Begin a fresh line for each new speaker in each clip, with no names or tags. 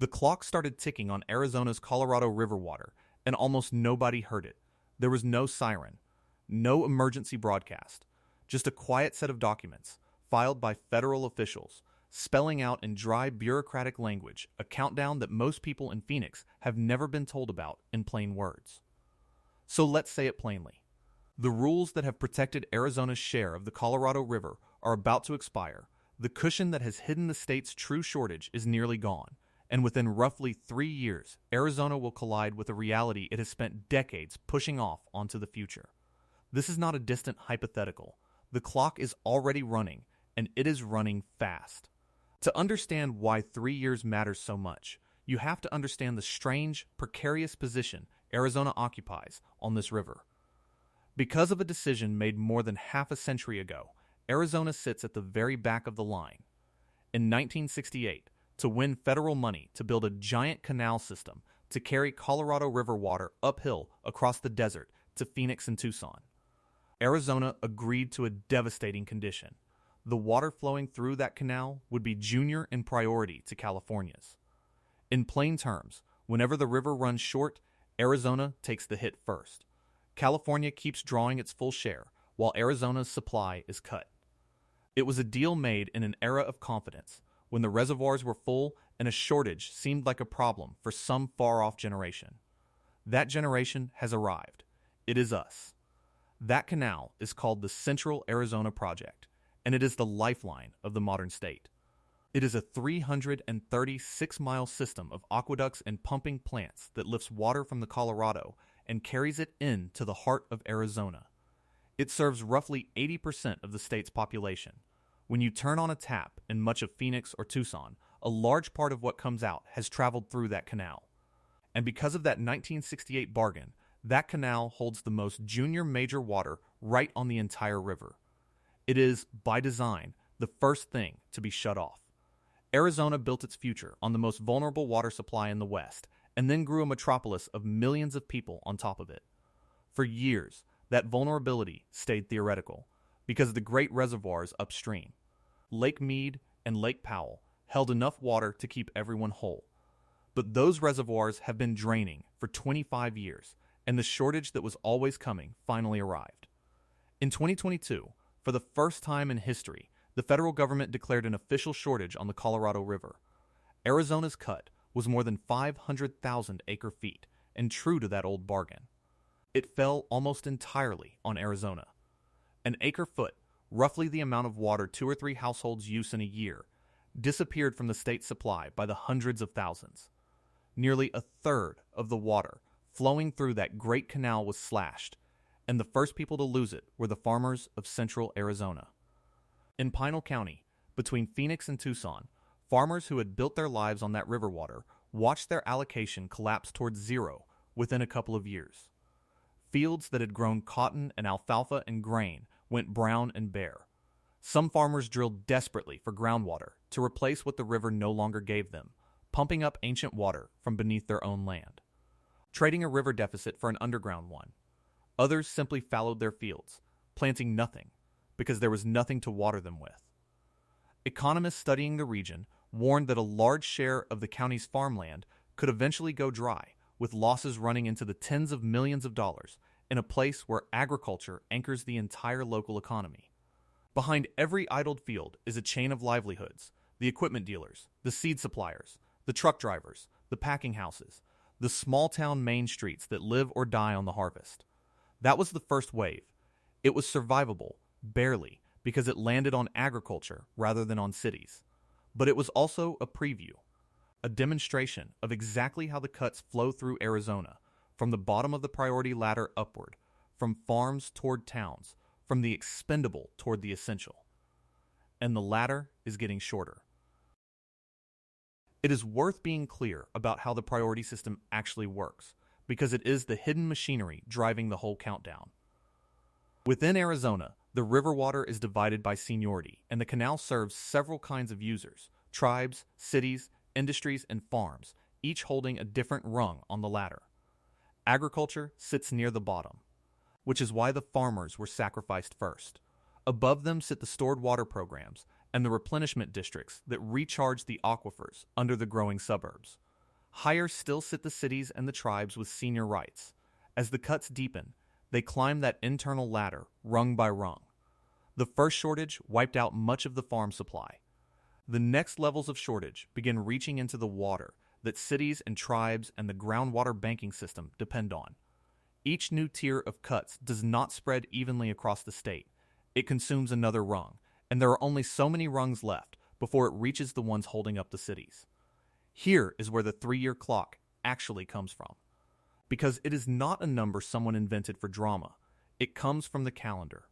The clock started ticking on Arizona's Colorado River water, and almost nobody heard it. There was no siren, no emergency broadcast, just a quiet set of documents, filed by federal officials, spelling out in dry bureaucratic language a countdown that most people in Phoenix have never been told about in plain words. So let's say it plainly. The rules that have protected Arizona's share of the Colorado River are about to expire. The cushion that has hidden the state's true shortage is nearly gone, and within roughly 3 years, Arizona will collide with a reality it has spent decades pushing off onto the future. This is not a distant hypothetical. The clock is already running, and it is running fast. To understand why 3 years matters so much, you have to understand the strange, precarious position Arizona occupies on this river. Because of a decision made more than half a century ago, Arizona sits at the very back of the line. In 1968, to win federal money to build a giant canal system to carry Colorado River water uphill across the desert to Phoenix and Tucson, Arizona agreed to a devastating condition. The water flowing through that canal would be junior in priority to California's. In plain terms, whenever the river runs short, Arizona takes the hit first. California keeps drawing its full share, while Arizona's supply is cut. It was a deal made in an era of confidence, when the reservoirs were full and a shortage seemed like a problem for some far-off generation. That generation has arrived. It is us. That canal is called the Central Arizona Project, and it is the lifeline of the modern state. It is a 336-mile system of aqueducts and pumping plants that lifts water from the Colorado and carries it into the heart of Arizona. It serves roughly 80% of the state's population. When you turn on a tap in much of Phoenix or Tucson, a large part of what comes out has traveled through that canal. And because of that 1968 bargain, that canal holds the most junior major water right on the entire river. It is, by design, the first thing to be shut off. Arizona built its future on the most vulnerable water supply in the West, and then grew a metropolis of millions of people on top of it. For years, that vulnerability stayed theoretical, because the great reservoirs upstream, Lake Mead and Lake Powell, held enough water to keep everyone whole. But those reservoirs have been draining for 25 years, and the shortage that was always coming finally arrived. In 2022, for the first time in history, the federal government declared an official shortage on the Colorado River. Arizona's cut was more than 500,000 acre-feet, and true to that old bargain. It fell almost entirely on Arizona. An acre-foot, roughly the amount of water 2 or 3 households use in a year, disappeared from the state's supply by the hundreds of thousands. Nearly a third of the water flowing through that great canal was slashed, and the first people to lose it were the farmers of central Arizona. In Pinal County, between Phoenix and Tucson, farmers who had built their lives on that river water watched their allocation collapse towards zero within a couple of years. Fields that had grown cotton and alfalfa and grain went brown and bare. Some farmers drilled desperately for groundwater to replace what the river no longer gave them, pumping up ancient water from beneath their own land, trading a river deficit for an underground one. Others simply fallowed their fields, planting nothing, because there was nothing to water them with. Economists studying the region warned that a large share of the county's farmland could eventually go dry, with losses running into the tens of millions of dollars in a place where agriculture anchors the entire local economy. Behind every idled field is a chain of livelihoods: the equipment dealers, the seed suppliers, the truck drivers, the packing houses, the small-town main streets that live or die on the harvest. That was the first wave. It was survivable, barely, because it landed on agriculture rather than on cities. But it was also a preview, a demonstration of exactly how the cuts flow through Arizona, from the bottom of the priority ladder upward, from farms toward towns, from the expendable toward the essential. And the ladder is getting shorter. It is worth being clear about how the priority system actually works, because it is the hidden machinery driving the whole countdown. Within Arizona, the river water is divided by seniority, and the canal serves several kinds of users: tribes, cities, industries, and farms, each holding a different rung on the ladder. Agriculture sits near the bottom, which is why the farmers were sacrificed first. Above them sit the stored water programs and the replenishment districts that recharge the aquifers under the growing suburbs. Higher still sit the cities and the tribes with senior rights. As the cuts deepen, they climb that internal ladder, rung by rung. The first shortage wiped out much of the farm supply. The next levels of shortage begin reaching into the water that cities and tribes and the groundwater banking system depend on. Each new tier of cuts does not spread evenly across the state. It consumes another rung, and there are only so many rungs left before it reaches the ones holding up the cities. Here is where the 3-year clock actually comes from. Because it is not a number someone invented for drama. It comes from the calendar.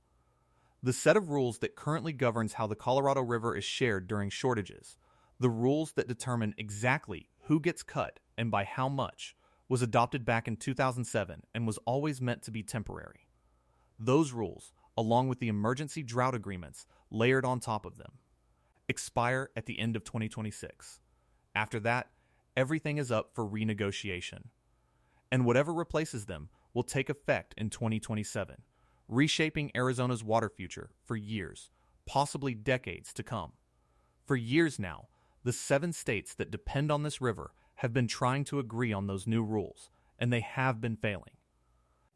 The set of rules that currently governs how the Colorado River is shared during shortages, the rules that determine exactly who gets cut and by how much, was adopted back in 2007 and was always meant to be temporary. Those rules, along with the emergency drought agreements layered on top of them, expire at the end of 2026. After that, everything is up for renegotiation. And whatever replaces them will take effect in 2027, reshaping Arizona's water future for years, possibly decades to come. For years now, the 7 states that depend on this river have been trying to agree on those new rules, and they have been failing.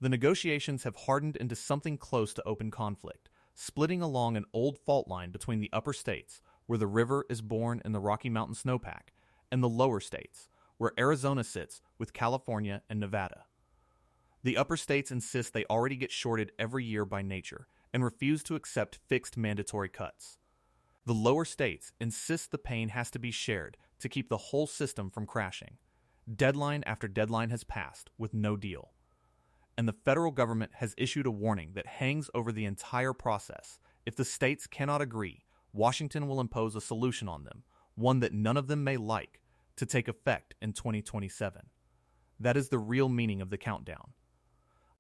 The negotiations have hardened into something close to open conflict, splitting along an old fault line between the upper states, where the river is born in the Rocky Mountain snowpack, and the lower states, where Arizona sits with California and Nevada. The upper states insist they already get shorted every year by nature and refuse to accept fixed mandatory cuts. The lower states insist the pain has to be shared to keep the whole system from crashing. Deadline after deadline has passed with no deal. And the federal government has issued a warning that hangs over the entire process. If the states cannot agree, Washington will impose a solution on them, one that none of them may like, to take effect in 2027. That is the real meaning of the countdown.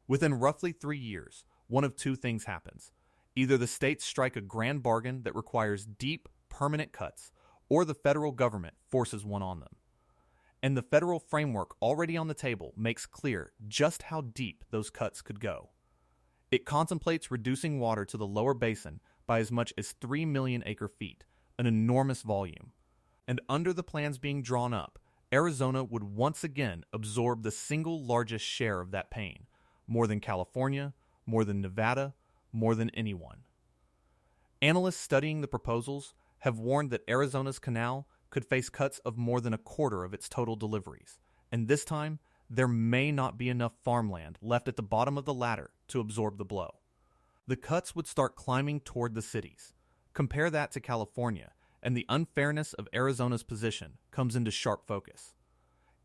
Within roughly 3 years, one of 2 things happens. Either the states strike a grand bargain that requires deep, permanent cuts, or the federal government forces one on them. And the federal framework already on the table makes clear just how deep those cuts could go. It contemplates reducing water to the lower basin by as much as 3 million acre-feet, an enormous volume. And under the plans being drawn up, Arizona would once again absorb the single largest share of that pain, more than California, more than Nevada, more than anyone. Analysts studying the proposals have warned that Arizona's canal could face cuts of more than a quarter of its total deliveries, and this time, there may not be enough farmland left at the bottom of the ladder to absorb the blow. The cuts would start climbing toward the cities. Compare that to California, and the unfairness of Arizona's position comes into sharp focus.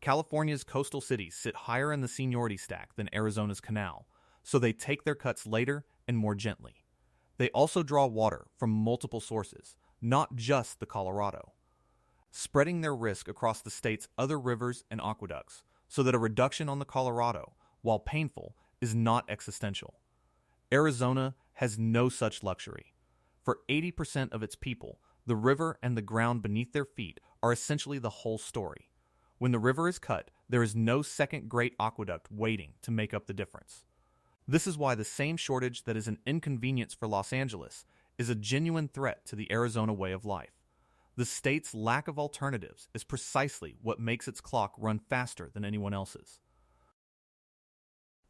California's coastal cities sit higher in the seniority stack than Arizona's canal, so they take their cuts later and more gently. They also draw water from multiple sources, not just the Colorado, spreading their risk across the state's other rivers and aqueducts, so that a reduction on the Colorado, while painful, is not existential. Arizona has no such luxury. For 80% of its people, the river and the ground beneath their feet are essentially the whole story. When the river is cut, there is no second great aqueduct waiting to make up the difference. This is why the same shortage that is an inconvenience for Los Angeles is a genuine threat to the Arizona way of life. The state's lack of alternatives is precisely what makes its clock run faster than anyone else's.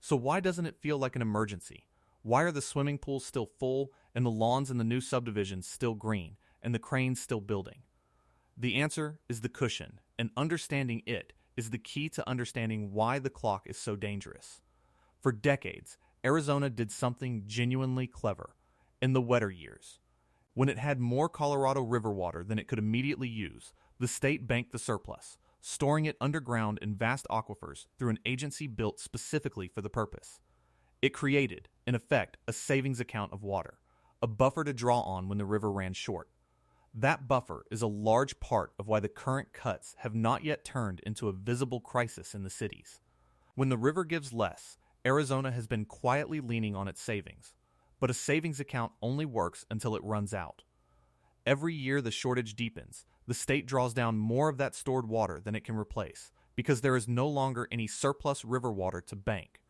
So why doesn't it feel like an emergency? Why are the swimming pools still full and the lawns in the new subdivisions still green and the cranes still building? The answer is the cushion, and understanding it is the key to understanding why the clock is so dangerous. For decades, Arizona did something genuinely clever in the wetter years. When it had more Colorado River water than it could immediately use, the state banked the surplus, storing it underground in vast aquifers through an agency built specifically for the purpose. It created, in effect, a savings account of water, a buffer to draw on when the river ran short. That buffer is a large part of why the current cuts have not yet turned into a visible crisis in the cities. When the river gives less, Arizona has been quietly leaning on its savings. But a savings account only works until it runs out. Every year the shortage deepens, the state draws down more of that stored water than it can replace, because there is no longer any surplus river water to bank.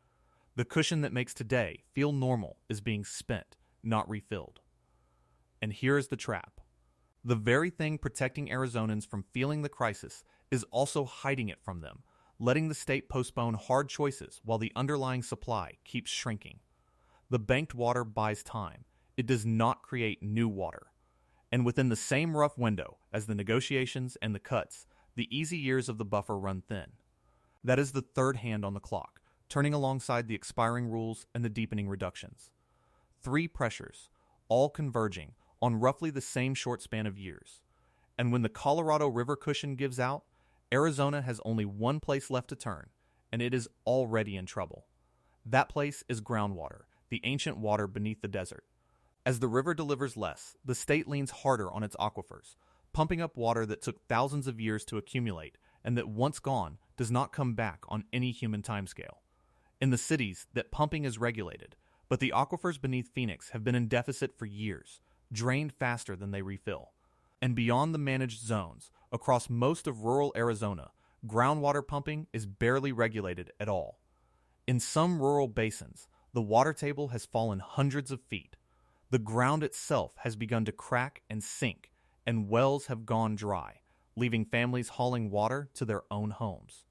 The cushion that makes today feel normal is being spent, not refilled. And here is the trap. The very thing protecting Arizonans from feeling the crisis is also hiding it from them, letting the state postpone hard choices while the underlying supply keeps shrinking. The banked water buys time. It does not create new water. And within the same rough window as the negotiations and the cuts, the easy years of the buffer run thin. That is the third hand on the clock, turning alongside the expiring rules and the deepening reductions. Three pressures, all converging on roughly the same short span of years. And when the Colorado River cushion gives out, Arizona has only one place left to turn, and it is already in trouble. That place is groundwater, the ancient water beneath the desert. As the river delivers less, the state leans harder on its aquifers, pumping up water that took thousands of years to accumulate and that once gone does not come back on any human timescale. In the cities, that pumping is regulated, but the aquifers beneath Phoenix have been in deficit for years, drained faster than they refill. And beyond the managed zones, across most of rural Arizona, groundwater pumping is barely regulated at all. In some rural basins, the water table has fallen hundreds of feet. The ground itself has begun to crack and sink, and wells have gone dry, leaving families hauling water to their own homes.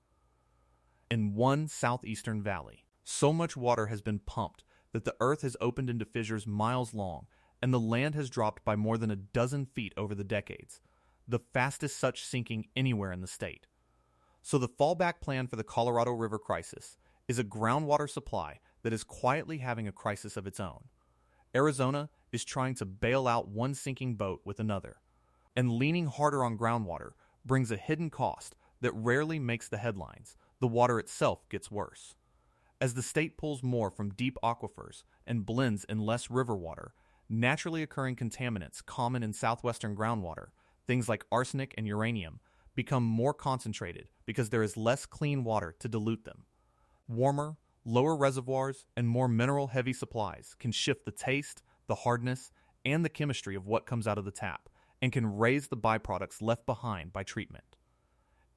In one southeastern valley, so much water has been pumped that the earth has opened into fissures miles long, and the land has dropped by more than a dozen feet over the decades, the fastest such sinking anywhere in the state. So the fallback plan for the Colorado River crisis is a groundwater supply that is quietly having a crisis of its own. Arizona is trying to bail out one sinking boat with another, and leaning harder on groundwater brings a hidden cost that rarely makes the headlines. The water itself gets worse. As the state pulls more from deep aquifers and blends in less river water, naturally occurring contaminants common in southwestern groundwater, things like arsenic and uranium, become more concentrated because there is less clean water to dilute them. Warmer, lower reservoirs and more mineral-heavy supplies can shift the taste, the hardness, and the chemistry of what comes out of the tap, and can raise the byproducts left behind by treatment.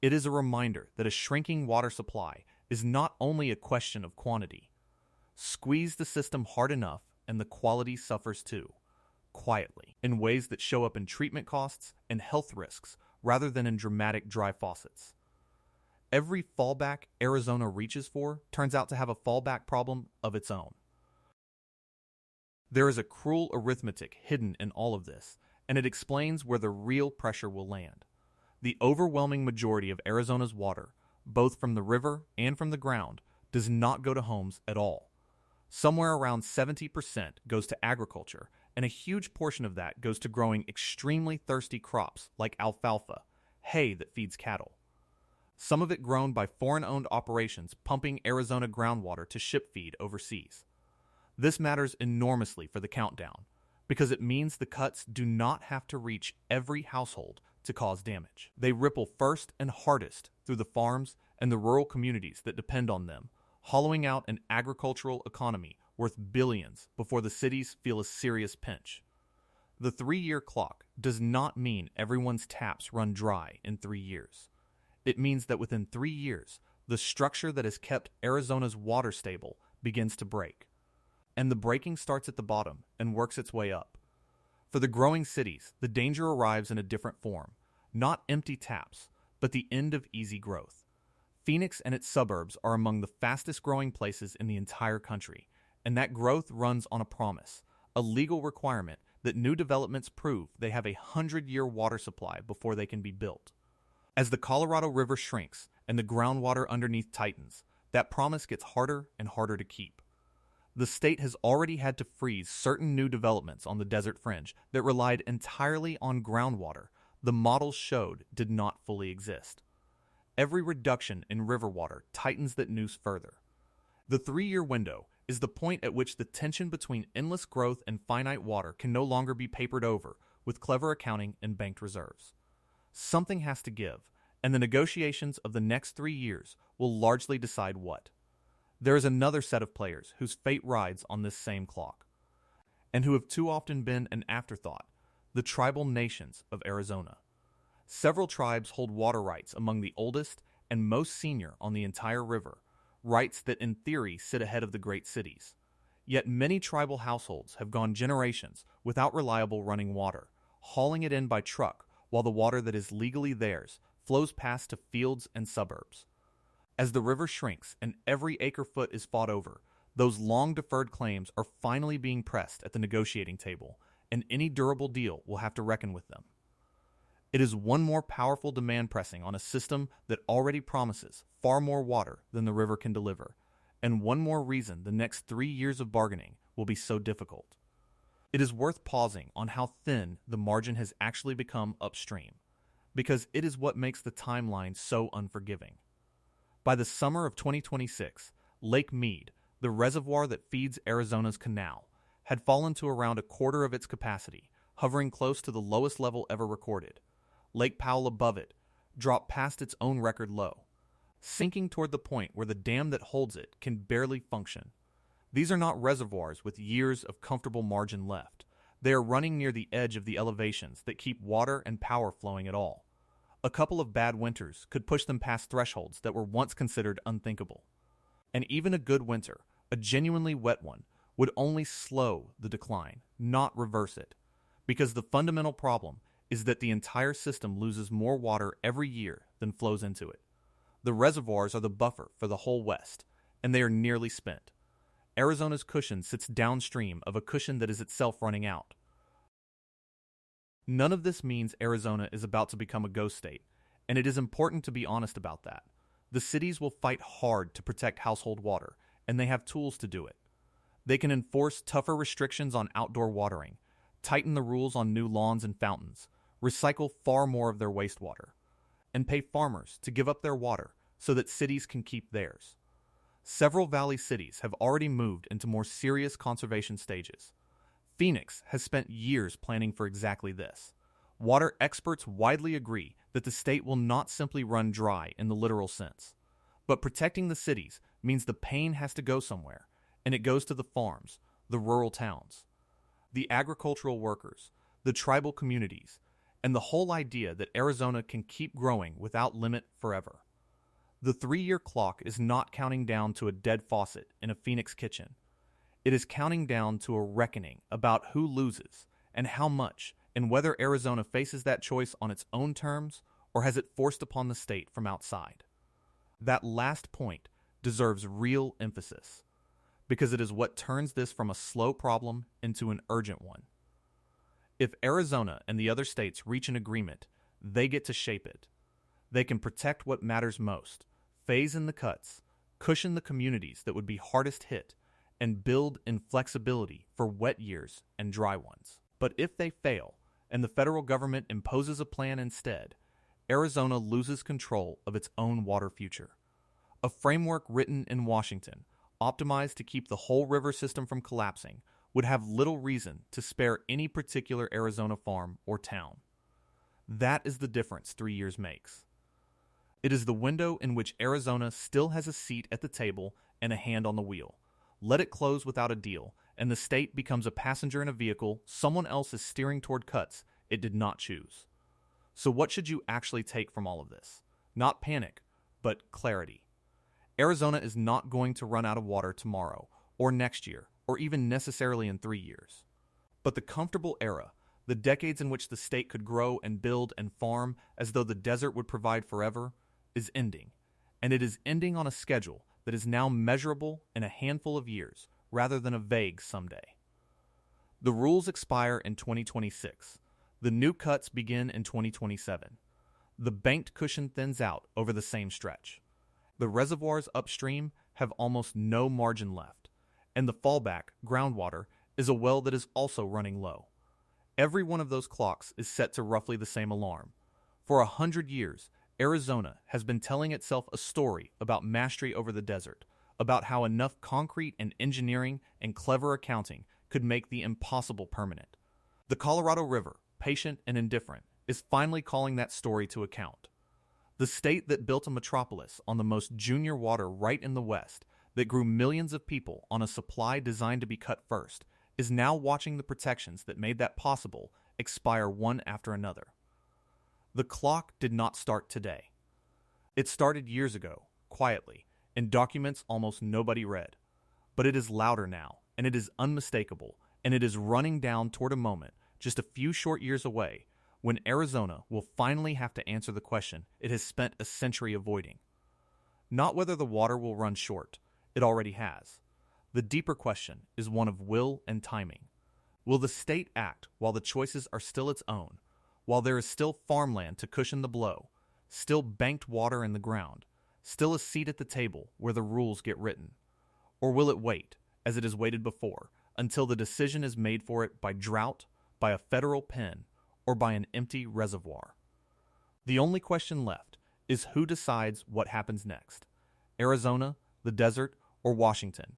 It is a reminder that a shrinking water supply is not only a question of quantity. Squeeze the system hard enough and the quality suffers too, quietly, in ways that show up in treatment costs and health risks rather than in dramatic dry faucets. Every fallback Arizona reaches for turns out to have a fallback problem of its own. There is a cruel arithmetic hidden in all of this, and it explains where the real pressure will land. The overwhelming majority of Arizona's water, both from the river and from the ground, does not go to homes at all. Somewhere around 70% goes to agriculture, and a huge portion of that goes to growing extremely thirsty crops like alfalfa, hay that feeds cattle. Some of it grown by foreign-owned operations pumping Arizona groundwater to ship feed overseas. This matters enormously for the countdown, because it means the cuts do not have to reach every household to cause damage. They ripple first and hardest through the farms and the rural communities that depend on them, hollowing out an agricultural economy worth billions before the cities feel a serious pinch. The 3-year clock does not mean everyone's taps run dry in 3 years. It means that within 3 years, the structure that has kept Arizona's water stable begins to break. And the breaking starts at the bottom and works its way up. For the growing cities, the danger arrives in a different form, not empty taps, but the end of easy growth. Phoenix and its suburbs are among the fastest growing places in the entire country, and that growth runs on a promise, a legal requirement that new developments prove they have a 100-year water supply before they can be built. As the Colorado River shrinks and the groundwater underneath tightens, that promise gets harder and harder to keep. The state has already had to freeze certain new developments on the desert fringe that relied entirely on groundwater the models showed did not fully exist. Every reduction in river water tightens that noose further. The 3-year window is the point at which the tension between endless growth and finite water can no longer be papered over with clever accounting and banked reserves. Something has to give, and the negotiations of the next 3 years will largely decide what. There is another set of players whose fate rides on this same clock, and who have too often been an afterthought, the tribal nations of Arizona. Several tribes hold water rights among the oldest and most senior on the entire river, rights that in theory sit ahead of the great cities. Yet many tribal households have gone generations without reliable running water, hauling it in by truck while the water that is legally theirs flows past to fields and suburbs. As the river shrinks and every acre-foot is fought over, those long-deferred claims are finally being pressed at the negotiating table, and any durable deal will have to reckon with them. It is one more powerful demand pressing on a system that already promises far more water than the river can deliver, and one more reason the next 3 years of bargaining will be so difficult. It is worth pausing on how thin the margin has actually become upstream, because it is what makes the timeline so unforgiving. By the summer of 2026, Lake Mead, the reservoir that feeds Arizona's canal, had fallen to around a quarter of its capacity, hovering close to the lowest level ever recorded. Lake Powell above it dropped past its own record low, sinking toward the point where the dam that holds it can barely function. These are not reservoirs with years of comfortable margin left. They are running near the edge of the elevations that keep water and power flowing at all. A couple of bad winters could push them past thresholds that were once considered unthinkable. And even a good winter, a genuinely wet one, would only slow the decline, not reverse it. Because the fundamental problem is that the entire system loses more water every year than flows into it. The reservoirs are the buffer for the whole West, and they are nearly spent. Arizona's cushion sits downstream of a cushion that is itself running out. None of this means Arizona is about to become a ghost state, and it is important to be honest about that. The cities will fight hard to protect household water, and they have tools to do it. They can enforce tougher restrictions on outdoor watering, tighten the rules on new lawns and fountains, recycle far more of their wastewater, and pay farmers to give up their water so that cities can keep theirs. Several valley cities have already moved into more serious conservation stages. Phoenix has spent years planning for exactly this. Water experts widely agree that the state will not simply run dry in the literal sense. But protecting the cities means the pain has to go somewhere, and it goes to the farms, the rural towns, the agricultural workers, the tribal communities, and the whole idea that Arizona can keep growing without limit forever. The 3-year clock is not counting down to a dead faucet in a Phoenix kitchen. It is counting down to a reckoning about who loses and how much, and whether Arizona faces that choice on its own terms or has it forced upon the state from outside. That last point deserves real emphasis, because it is what turns this from a slow problem into an urgent one. If Arizona and the other states reach an agreement, they get to shape it. They can protect what matters most, phase in the cuts, cushion the communities that would be hardest hit, and build in flexibility for wet years and dry ones. But if they fail, and the federal government imposes a plan instead, Arizona loses control of its own water future. A framework written in Washington, optimized to keep the whole river system from collapsing, would have little reason to spare any particular Arizona farm or town. That is the difference 3 years makes. It is the window in which Arizona still has a seat at the table and a hand on the wheel. Let it close without a deal, and the state becomes a passenger in a vehicle someone else is steering toward cuts it did not choose. So what should you actually take from all of this? Not panic, but clarity. Arizona is not going to run out of water tomorrow, or next year, or even necessarily in 3 years. But the comfortable era, the decades in which the state could grow and build and farm as though the desert would provide forever, is ending. And it is ending on a schedule that is now measurable in a handful of years, rather than a vague someday. The rules expire in 2026. The new cuts begin in 2027. The banked cushion thins out over the same stretch. The reservoirs upstream have almost no margin left, and the fallback, groundwater, is a well that is also running low. Every one of those clocks is set to roughly the same alarm. For 100 years, Arizona has been telling itself a story about mastery over the desert, about how enough concrete and engineering and clever accounting could make the impossible permanent. The Colorado River, patient and indifferent, is finally calling that story to account. The state that built a metropolis on the most junior water right in the West, that grew millions of people on a supply designed to be cut first, is now watching the protections that made that possible expire one after another. The clock did not start today. It started years ago, quietly, in documents almost nobody read. But it is louder now, and it is unmistakable, and it is running down toward a moment, just a few short years away, when Arizona will finally have to answer the question it has spent a century avoiding. Not whether the water will run short, it already has. The deeper question is one of will and timing. Will the state act while the choices are still its own, while there is still farmland to cushion the blow, still banked water in the ground, still a seat at the table where the rules get written? Or will it wait, as it has waited before, until the decision is made for it by drought, by a federal pen, or by an empty reservoir? The only question left is who decides what happens next: Arizona, the desert, or Washington,